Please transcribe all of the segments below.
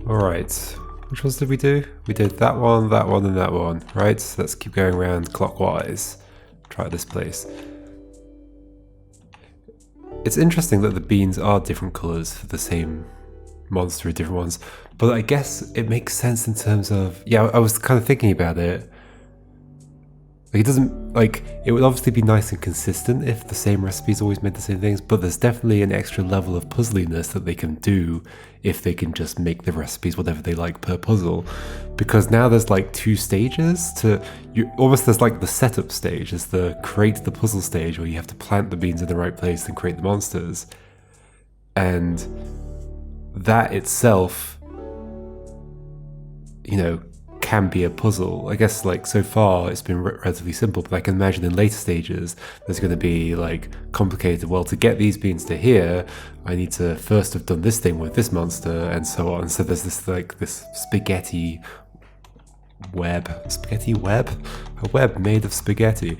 Alright, which ones did we do? We did that one, and that one, right? So let's keep going around clockwise. Try this place. It's interesting that the beans are different colours for the same monster, different ones, but I guess it makes sense in terms of, yeah, I was kind of thinking about it. Like, it doesn't, like, it would obviously be nice and consistent if the same recipes always made the same things, but there's definitely an extra level of puzzliness that they can do if they can just make the recipes whatever they like per puzzle. Because now there's like 2 stages to, there's like the setup stage, is the create the puzzle stage where you have to plant the beans in the right place and create the monsters. And that itself, you know, can be a puzzle. I guess, like, so far it's been relatively simple, but I can imagine in later stages there's going to be like complicated, well, to get these beans to here I need to first have done this thing with this monster and so on. So there's this, like, this spaghetti web, a web made of spaghetti,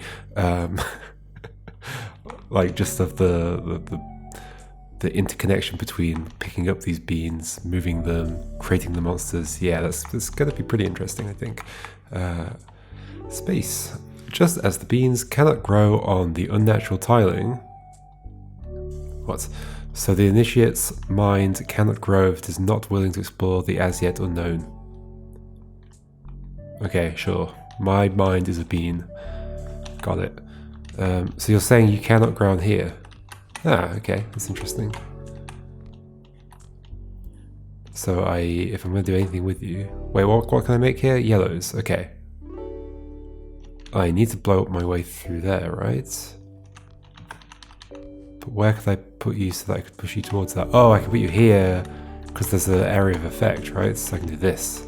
like, just of the interconnection between picking up these beans, moving them, creating the monsters. Yeah, that's going to be pretty interesting, I think. Space. Just as the beans cannot grow on the unnatural tiling. What? So the initiate's mind cannot grow if it is not willing to explore the as yet unknown. Okay, sure. My mind is a bean. Got it. So you're saying you cannot grow on here? Ah, okay, that's interesting. So if I'm going to do anything with you... Wait, what can I make here? Yellows, okay. I need to blow up my way through there, right? But where could I put you so that I could push you towards that? Oh, I can put you here, because there's an area of effect, right? So I can do this.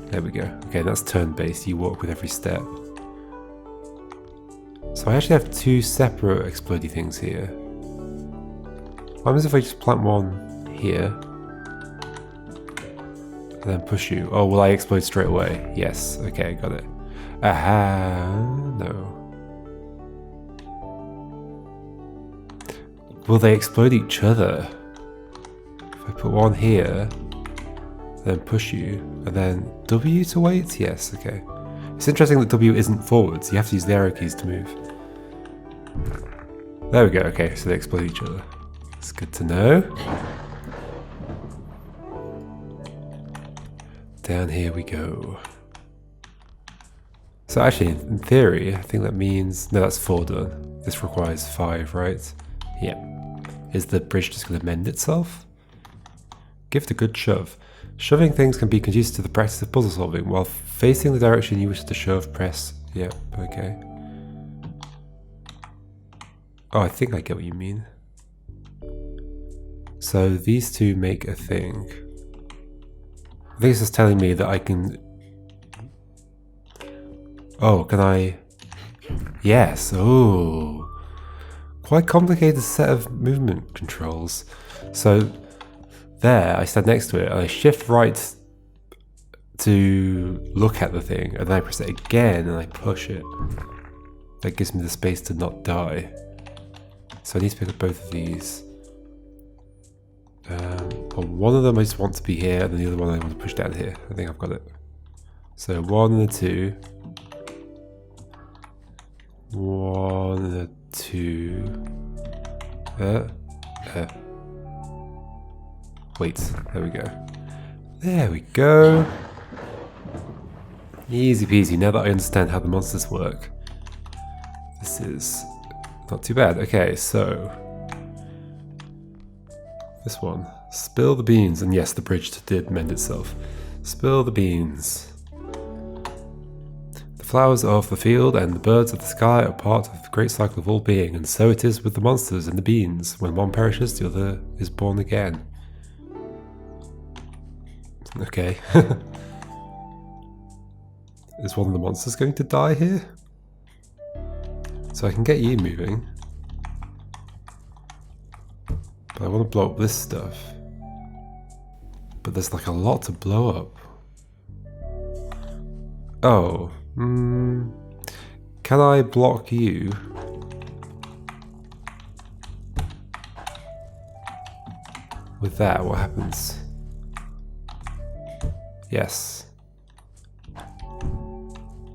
There we go. Okay, that's turn-based, you walk with every step. So I actually have 2 separate explodey things here. What happens if I just plant one here? And then push you? Oh, will I explode straight away? Yes, okay, got it. Aha, no. Will they explode each other? If I put one here, then push you, and then W to wait? Yes, okay. It's interesting that W isn't forwards, you have to use the arrow keys to move. There we go, okay, so they explode each other. It's good to know. Down here we go. So actually, in theory, I think that means... No, that's 4 done. This requires 5, right? Yeah. Is the bridge just going to mend itself? Give it a good shove. Shoving things can be conducive to the practice of puzzle solving. While facing the direction you wish to shove, press... Yep, okay. Oh, I think I get what you mean. So these 2 make a thing. I think it's just telling me that I can... Oh, can I... Yes, oh. Quite complicated set of movement controls. So there, I stand next to it, and I shift right to look at the thing, and then I press it again, and I push it. That gives me the space to not die. So I need to pick up both of these. On one of them I just want to be here, and then the other one I want to push down here. I think I've got it. So 1 and a 2. 1 and a 2. Wait, there we go. There we go. Easy peasy, now that I understand how the monsters work. This is not too bad. Okay, so... This one. Spill the beans. And yes, the bridge did mend itself. Spill the beans. The flowers of the field and the birds of the sky are part of the great cycle of all being, and so it is with the monsters and the beans. When one perishes, the other is born again. Okay. Is one of the monsters going to die here? So I can get you moving. But I want to blow up this stuff. But there's like a lot to blow up. Oh. Can I block you? With that, what happens? Yes.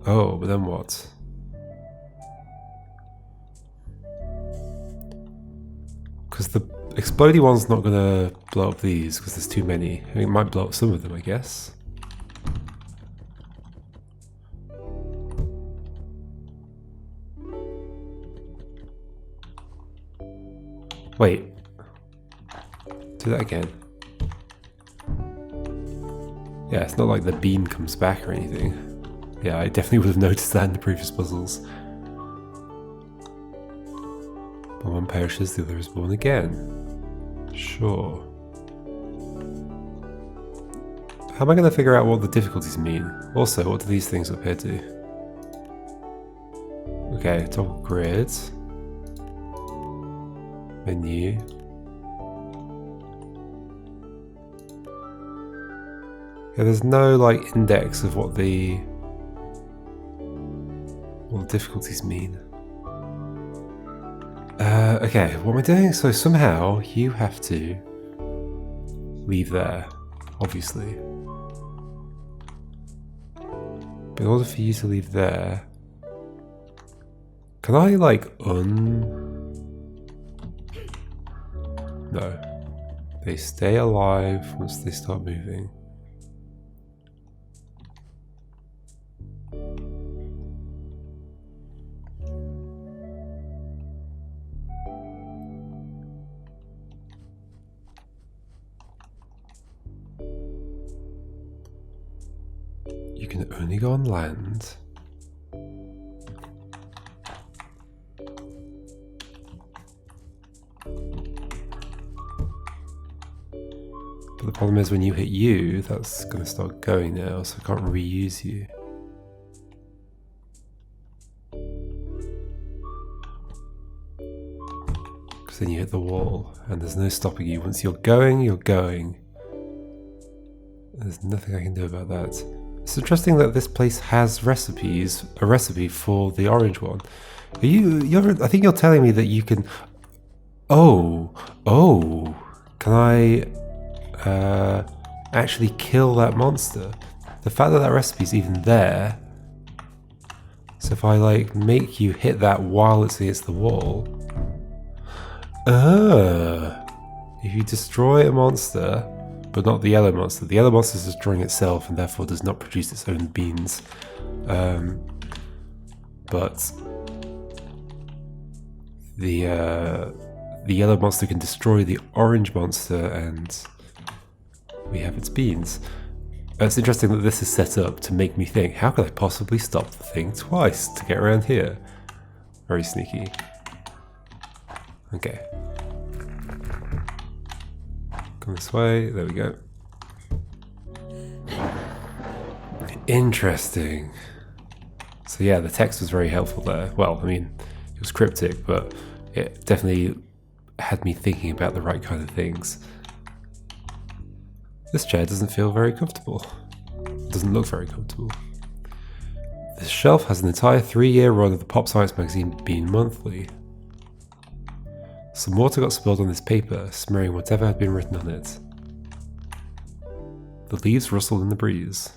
Oh, but then what? Because the explodey one's not gonna blow up these because there's too many. I mean, it might blow up some of them, I guess. Wait. Do that again. Yeah, it's not like the bean comes back or anything. Yeah, I definitely would have noticed that in the previous puzzles. But one perishes, the other is born again. Sure. How am I going to figure out what the difficulties mean? Also, what do these things up here do? Okay, toggle grid. Menu. Yeah, there's no like index of what the difficulties mean. Okay, what am I doing? So somehow you have to leave there, obviously. But in order for you to leave there, can I like No. They stay alive once they start moving. You can only go on land. But the problem is when you hit you, that's going to start going now, so I can't reuse you. Because then you hit the wall, and there's no stopping you. Once you're going, you're going. There's nothing I can do about that. It's interesting that this place has recipes, a recipe for the orange one. I think you're telling me that you can... Oh, can I actually kill that monster? The fact that that recipe's even there. So if I like make you hit that while it's against the wall. If you destroy a monster, but not the yellow monster. The yellow monster is destroying itself and therefore does not produce its own beans. But the yellow monster can destroy the orange monster and we have its beans. It's interesting that this is set up to make me think, how could I possibly stop the thing twice to get around here? Very sneaky. Okay. Come this way, there we go. Interesting. So yeah, the text was very helpful there. Well, I mean, it was cryptic, but it definitely had me thinking about the right kind of things. This chair doesn't feel very comfortable. It doesn't look very comfortable. This shelf has an entire 3-year run of the Pop Science magazine Bean Monthly. Some water got spilled on this paper, smearing whatever had been written on it. The leaves rustled in the breeze.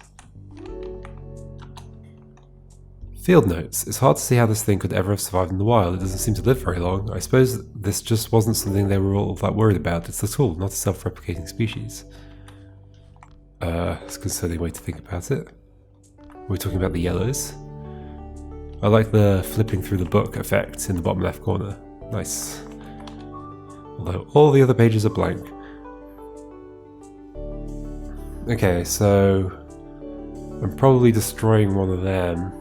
Field notes. It's hard to see how this thing could ever have survived in the wild. It doesn't seem to live very long. I suppose this just wasn't something they were all that worried about. It's a tool, not a self-replicating species. It's a concerning way to think about it. We're talking about the yellows. I like the flipping through the book effect in the bottom left corner. Nice. Although all the other pages are blank. Okay, so I'm probably destroying one of them.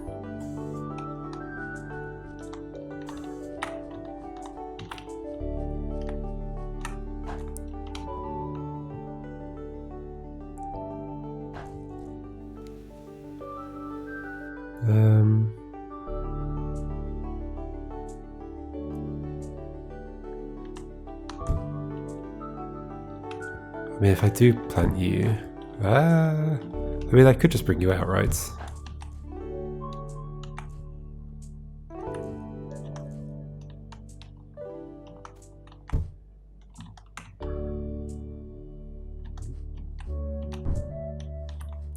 I mean, if I do plant you, I mean, I could just bring you out, right?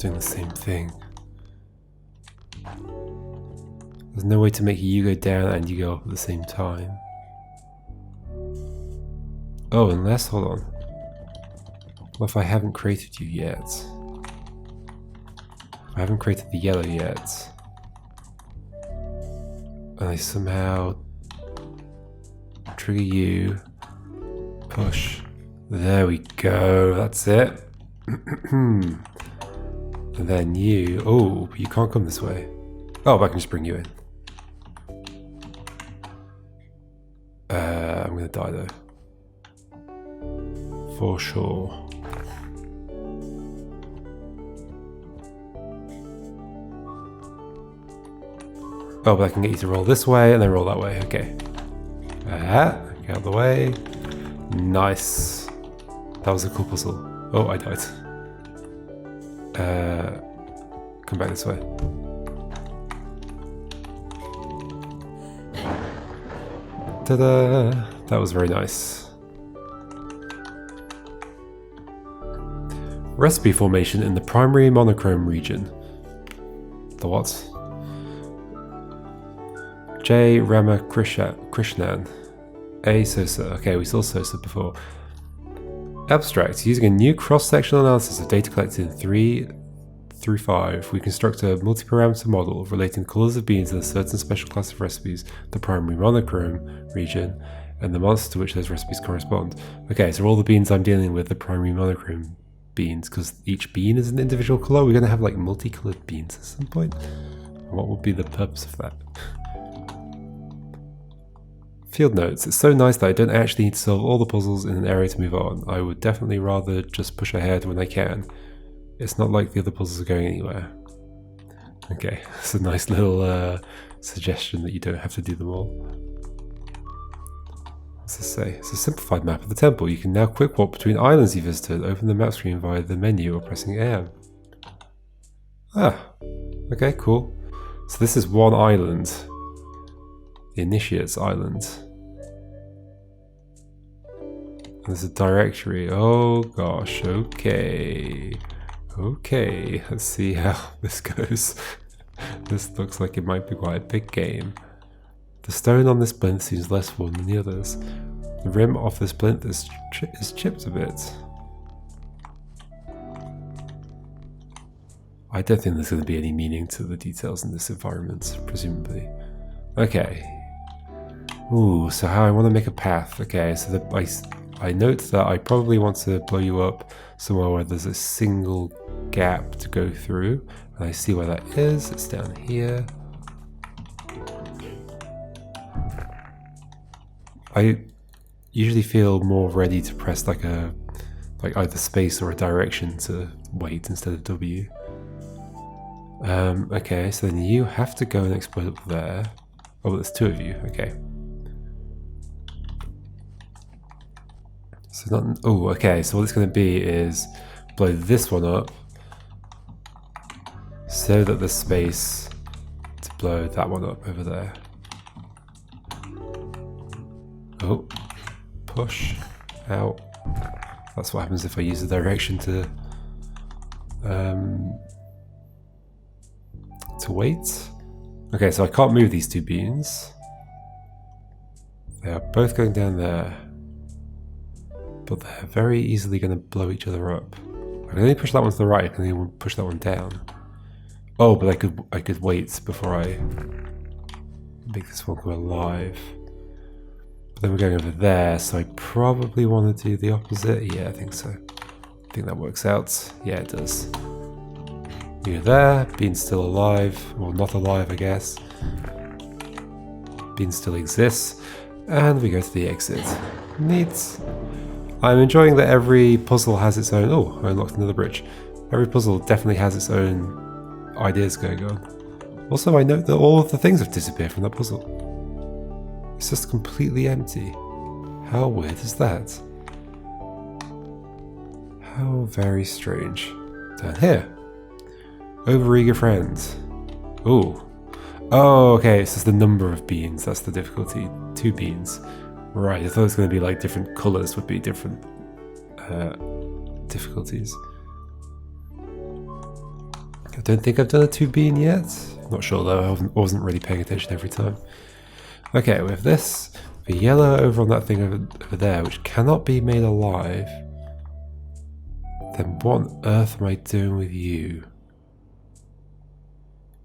just doing the same thing. There's no way to make you go down and you go up at the same time. Oh, unless, hold on. What if I haven't created you yet? I haven't created the yellow yet. And I somehow trigger you. Push. There we go, that's it. And then you, oh, you can't come this way. Oh, but I can just bring you in. I'm gonna die though. For sure. Oh, but I can get you to roll this way and then roll that way, okay. Get out of the way. Nice. That was a cool puzzle. Oh, I died. Come back this way. Ta-da! That was very nice. Recipe formation in the primary monochrome region. The what? J. Ramakrishnan. A. Sosa. Okay, we saw Sosa before. Abstract. Using a new cross-sectional analysis of data collected in 3 through 5, we construct a multi-parameter model relating colours of beans in a certain special class of recipes, the primary monochrome region, and the monster to which those recipes correspond. Okay, so all the beans I'm dealing with, the primary monochrome beans, because each bean is an individual colour. We're going to have like multicoloured beans at some point. What would be the purpose of that? Field notes. It's so nice that I don't actually need to solve all the puzzles in an area to move on. I would definitely rather just push ahead when I can. It's not like the other puzzles are going anywhere. Okay, it's a nice little suggestion that you don't have to do them all. What's this say? It's a simplified map of the temple. You can now quick walk between islands you visited. Open the map screen via the menu or pressing AM. Ah, okay, cool. So this is one island. The Initiates Island. There's a directory. Oh gosh, okay. Okay, let's see how this goes. This looks like it might be quite a big game. The stone on this plinth seems less worn than the others. The rim of this plinth is chipped a bit. I don't think there's going to be any meaning to the details in this environment, presumably. Okay. Ooh, so how I want to make a path. Okay, so I note that I probably want to blow you up somewhere where there's a single gap to go through. And I see where that is. It's down here. I usually feel more ready to press like either space or a direction to wait instead of W. Okay, so then you have to go and explode up there. Oh, there's two of you. Okay. So not. Oh, okay. So what it's going to be is blow this one up, so that there's space to blow that one up over there. Oh, push out. That's what happens if I use the direction to wait. Okay, so I can't move these two beans. They are both going down there, but they're very easily going to blow each other up. I can only push that one to the right. I can only push that one down. Oh, but I could wait before I make this one go alive. But then we're going over there, so I probably want to do the opposite. Yeah, I think so. I think that works out. Yeah, it does. You're there. Bean still alive, or not alive, I guess. Bean still exists, and we go to the exit. Neat. I'm enjoying that every puzzle has its own. Oh, I unlocked another bridge. Every puzzle definitely has its own ideas going on. Also, I note that all of the things have disappeared from that puzzle. It's just completely empty. How weird is that? How very strange. Down here. Overeager Friend. Ooh. Oh, okay, it's just the number of beans. That's the difficulty. 2 beans. Right, I thought it was going to be like different colours would be different difficulties. I don't think I've done a 2 bean yet. Not sure though, I wasn't really paying attention every time. Okay, with this, the yellow over on that thing over there, which cannot be made alive, then what on earth am I doing with you?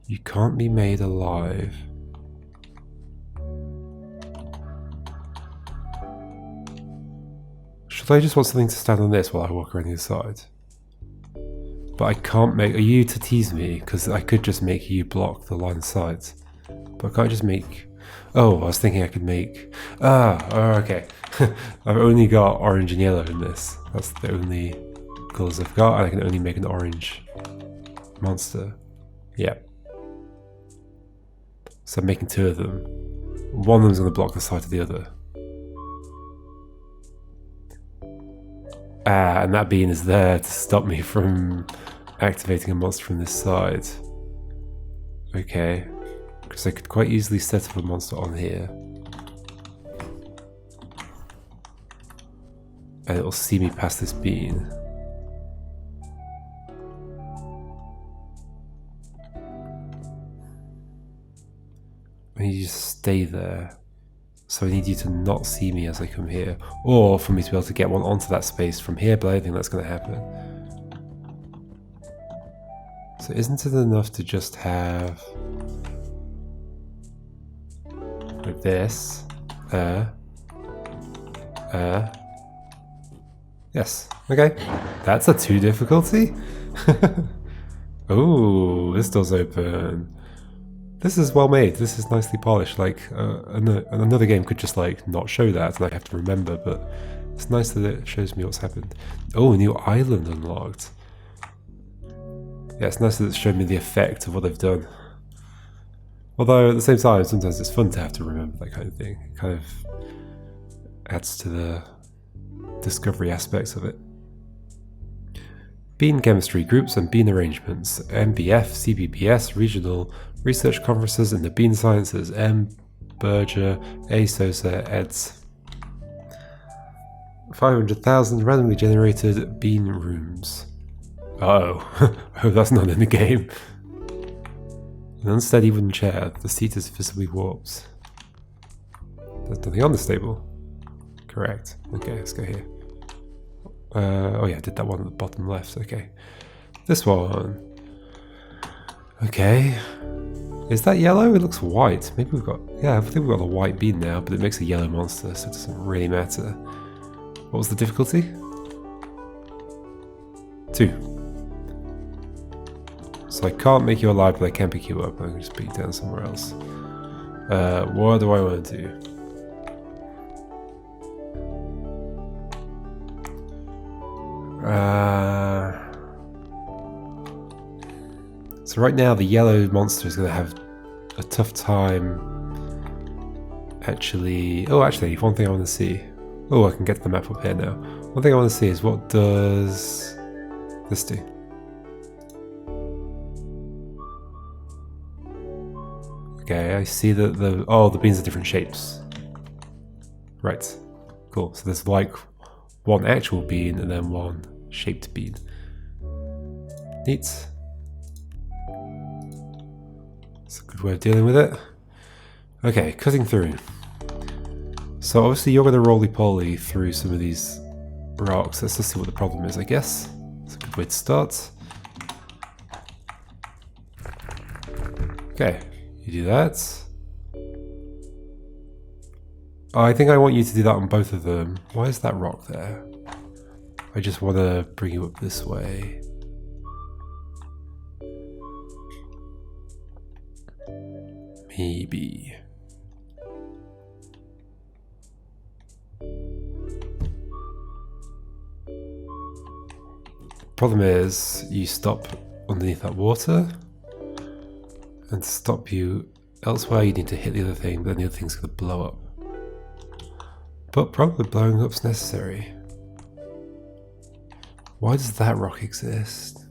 You can't be made alive. Should I just want something to stand on this while I walk around the other side? But I can't make... Are you to tease me? Because I could just make you block the line of sight. But I can't just make... Oh, I was thinking I could make... okay. I've only got orange and yellow in this. That's the only colours I've got, and I can only make an orange monster. Yeah. So I'm making 2 of them. One of them's going to block the sight of the other. And that bean is there to stop me from activating a monster from this side. Okay. Because I could quite easily set up a monster on here. And it'll see me past this bean. I need you to stay there. So I need you to not see me as I come here. Or for me to be able to get one onto that space from here, but I don't think that's going to happen. So isn't it enough to just have... like this? Yes. Okay. That's a 2 difficulty? Oh, this door's open. This is well made. This is nicely polished. Like another game could just like not show that, and I have to remember. But it's nice that it shows me what's happened. Oh, a new island unlocked. Yeah, it's nice that it's shown me the effect of what they've done. Although at the same time, sometimes it's fun to have to remember that kind of thing. It kind of adds to the discovery aspects of it. Bean chemistry groups and bean arrangements. MBF, CBBS, regional research conferences in the bean sciences. M. Berger, A. Sosa, eds. 500,000 randomly generated bean rooms. Uh-oh. I hope that's not in the game. An unsteady wooden chair. The seat is visibly warped. There's nothing on this table. Correct. Okay, let's go here. Oh yeah, I did that one at the bottom left. Okay. This one. Okay. Is that yellow? It looks white. Maybe we've got... Yeah, I think we've got the white bean now, but it makes a yellow monster, so it doesn't really matter. What was the difficulty? 2. So I can't make you alive, but I can pick you up. I can just put you down somewhere else. What do I want to do? So right now the yellow monster is going to have a tough time actually... Oh, actually, one thing I want to see... Oh, I can get to the map up here now. One thing I want to see is what does this do? Okay, I see that the beans are different shapes. Right, cool. So there's like one actual bean and then one shaped bean. Neat. That's a good way of dealing with it. Okay, cutting through. So obviously you're going to roly-poly through some of these rocks. Let's just see what the problem is, I guess. It's a good way to start. Okay, you do that. Oh, I think I want you to do that on both of them. Why is that rock there? I just want to bring you up this way. Maybe. Problem is, you stop underneath that water, and to stop you elsewhere you need to hit the other thing, but then the other thing's going to blow up. But probably blowing up's necessary. Why does that rock exist?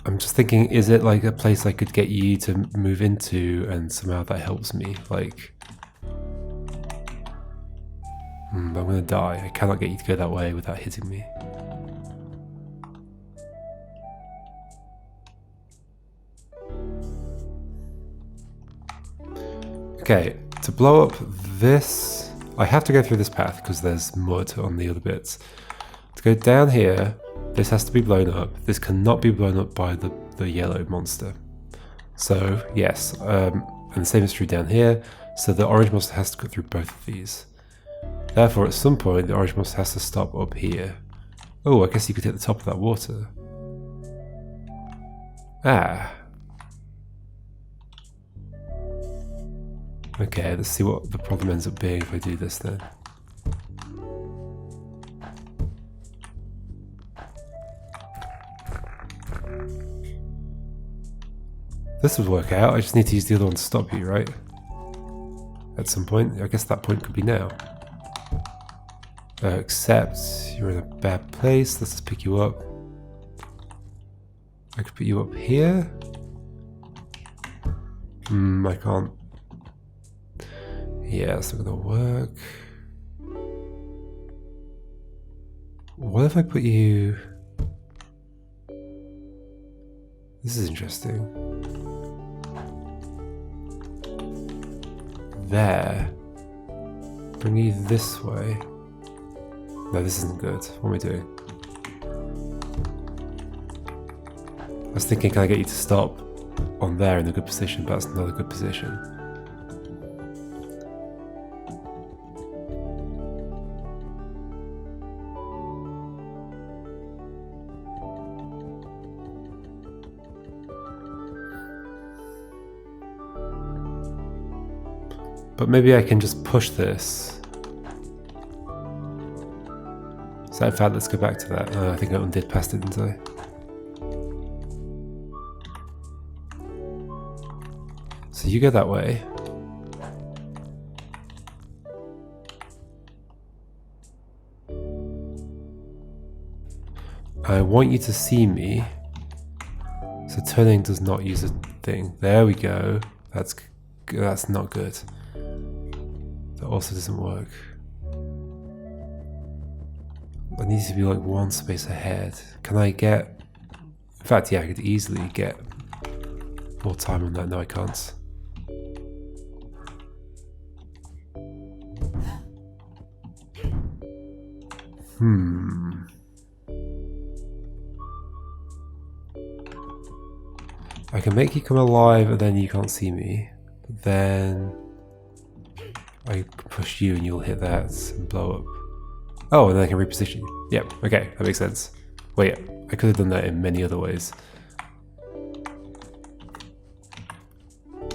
I'm just thinking, is it like a place I could get you to move into and somehow that helps me? Like... I'm gonna die. I cannot get you to go that way without hitting me. Okay, to blow up this, I have to go through this path because there's mud on the other bits. To go down here, this has to be blown up. This cannot be blown up by the yellow monster. So, yes, and the same is true down here. So the orange monster has to go through both of these. Therefore, at some point, the orange monster has to stop up here. Oh, I guess you could hit the top of that water. Ah. Okay, let's see what the problem ends up being if I do this then. This would work out, I just need to use the other one to stop you, right? At some point, I guess that point could be now. Except, you're in a bad place, let's just pick you up. I could put you up here? I can't. Yeah, it's not gonna work. What if I put you... This is interesting. There. Bring you this way. No, this isn't good. What am I doing? I was thinking, can I get you to stop on there in a good position, but that's not a good position. But maybe I can just push this. So in fact, let's go back to that. I think I undid past it, didn't I? So you go that way. I want you to see me. So turning does not use a thing. There we go. That's not good. That also doesn't work. I need to be like one space ahead. Can I get... In fact, yeah, I could easily get more time on that. No, I can't. I can make you come alive and then you can't see me. But then I can push you and you'll hit that and blow up. Oh, and then I can reposition you. Yep, okay, that makes sense. Wait, I could have done that in many other ways.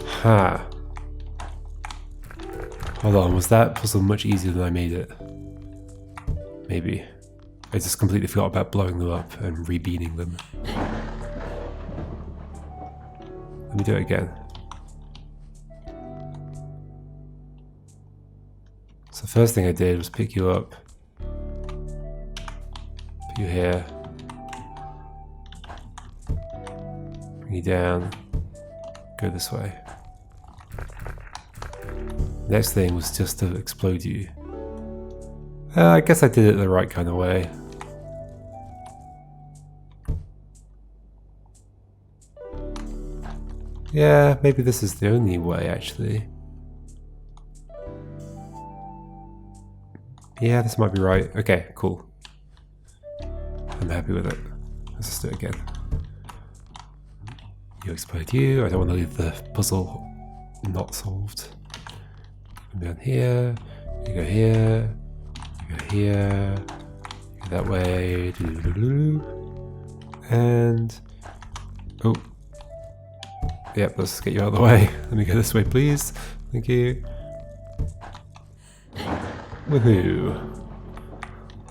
Ha. Hold on, was that puzzle much easier than I made it? Maybe. I just completely forgot about blowing them up and re-beaning them. Let me do it again. So the first thing I did was pick you up. Put you here. Bring you down. Go this way. Next thing was just to explode you. I guess I did it the right kind of way. Yeah, maybe this is the only way, actually. Yeah, this might be right. Okay, cool. I'm happy with it. Let's just do it again. You explode you. I don't want to leave the puzzle not solved. Come down here. You go here. You go here. You go that way. And... oh. Yep, let's get you out of the way. Let me go this way, please. Thank you. Woohoo.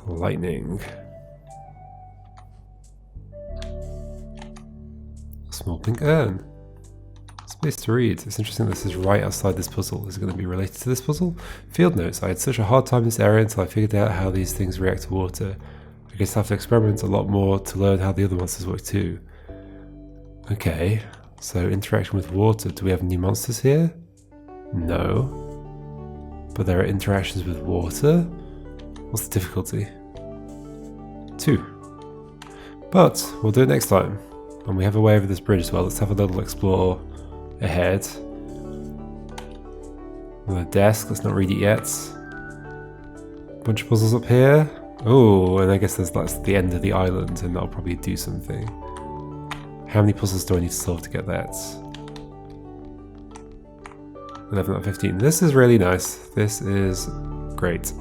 Lightning. A small pink urn. Space to read. It's interesting this is right outside this puzzle. Is it going to be related to this puzzle? Field notes. I had such a hard time in this area until I figured out how these things react to water. I guess I have to experiment a lot more to learn how the other monsters work too. Okay. So interaction with water. Do we have new monsters here? No. But there are interactions with water? What's the difficulty? 2. But we'll do it next time. And we have a way over this bridge as well. Let's have a little explore ahead. Another desk, let's not read it yet. Bunch of puzzles up here. Oh, and I guess that's the end of the island, and that'll probably do something. How many puzzles do I need to solve to get that? 11 out of 15. This is really nice. This is great.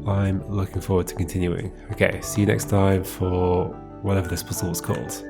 I'm looking forward to continuing. Okay, see you next time for whatever this puzzle was called.